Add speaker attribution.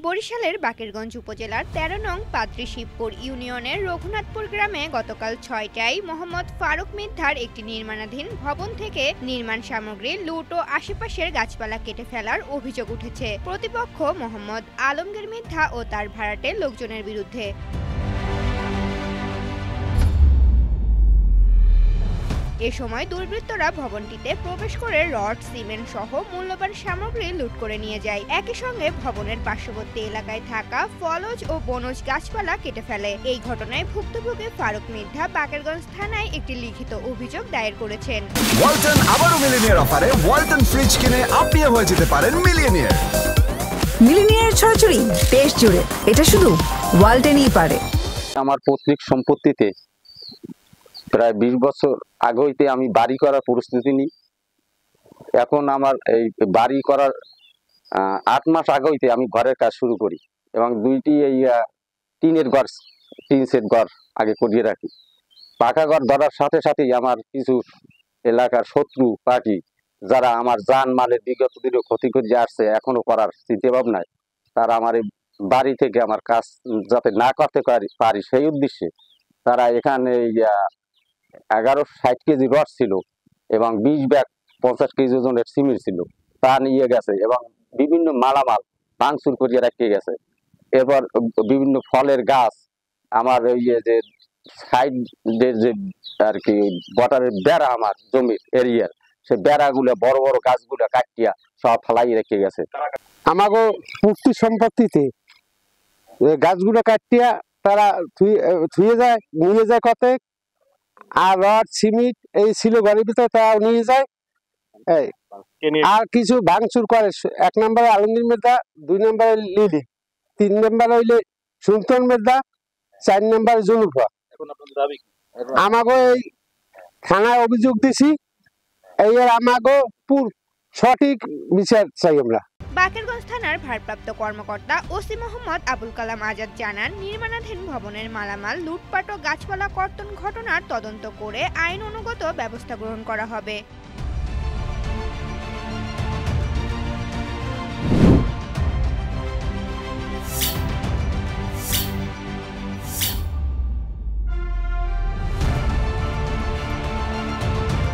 Speaker 1: বরিশালের বাকেরগঞ্জ উপজেলার ১৩ নং পাদ্রী শিবপুর ইউনিয়নের রঘুনাথপুর গ্রামে গতকাল ৬টায় মোহাম্মদ ফারুক মিদ্ধার একটি নির্মাণাধীন ভবন থেকে নির্মাণ সামগ্রী লুট ও আশেপাশের গাছপালা কেটে ফেলার অভিযোগ উঠেছে প্রতিপক্ষ মোহাম্মদ আলমগীর মিদ্ধা ও তার ভাড়াটে লোকজনের বিরুদ্ধে। এ সময় দুর্বৃত্তরা ভবনটিতে প্রবেশ করে রড, সিমেন্ট সহ মূল্যবান সামগ্রী লুট করে নিয়ে যায়। একই সঙ্গে ভবনের পার্শ্ববর্তী এলাকায় থাকা ফলজ ও বনজ গাছপালা কেটে ফেলে। এই ঘটনায় ভুক্তভোগী ফারুক মিদ্ধা বাকেরগঞ্জ থানায় একটি লিখিত অভিযোগ দায়ের করেছেন।
Speaker 2: ওয়ালটন আবারও মিলিনিয়ার অফারে ওয়ালটন ফ্রিজ কিনে আপনিও হয়ে যেতে পারেন মিলিয়নিয়ার।
Speaker 3: মিলিনিয়ার ছড়াছড়ি দেশ জুড়ে, এটা শুধু ওয়ালটনই পারে।
Speaker 4: আমার পৈতৃক সম্পত্তিতে প্রায় ২০ বছর আগে হইতে আমি বাড়ি করার প্রস্তুতি নিই। এখন আমার এই বাড়ি করার ৮ মাস আগে হইতে আমি ঘরের কাজ শুরু করি এবং দুইটি এই টিন সেট ঘর আগে করিয়ে রাখি। পাকা ঘর ধরার সাথে সাথেই আমার কিছু এলাকার শত্রু পার্টি যারা আমার জান মালের বিগত দিনে ক্ষতি করে আসছে, এখনো করার চিন্তা ভাবনায়, তারা আমার এই বাড়ি থেকে আমার কাজ যাতে না করতে পারি সেই উদ্দেশ্যে তারা এখানে ১১৬০ কেজি রড ছিল এবং ২০ ব্যাগ ৫০ কেজি ওজনের সিমেন্ট ছিল, তা নিয়ে গেছে এবং বিভিন্ন মালামাল ভাঙচুর করিয়ে রেখে গেছে। এরপর বিভিন্ন ফলের গাছ, আমার যে সাইডের যে আর কি বটারের বেড়া, আমার জমির এরিয়ার সে বেড়াগুলো বড় বড় গাছগুলো কাটিয়া সব ফেলাই রেখে গেছে।
Speaker 5: আমাকে পুষ্টি সম্পত্তিতে গাছগুলো কাটিয়া তারা থুয়ে যায়, নিয়ে যায় কত, আর রড সিমেন্ট এই ছিল ঘরের ভিতরে তারা নিয়ে যায়। আর কিছু ভাঙচুর করে, ১ নম্বরে আলমগীর মির্জা, ২ নম্বরে লিলি, ৩ নম্বরে হইলে সুলতান মির্জা, ৪ নম্বরে জুলুফা। আমাকে এই থানায় অভিযোগ দিছি, এই আমাকে সঠিক বিচার চাই আমরা।
Speaker 1: বাকেরগঞ্জ থানার ভারপ্রাপ্ত কর্মকর্তা ওসি মোহাম্মদ আবুল কালাম আজাদ জানান, নির্মাণাধীন ভবনের মালামাল লুটপাট ও গাছপালা কর্তন ঘটনার তদন্ত করে আইন অনুগত ব্যবস্থা গ্রহণ করা হবে।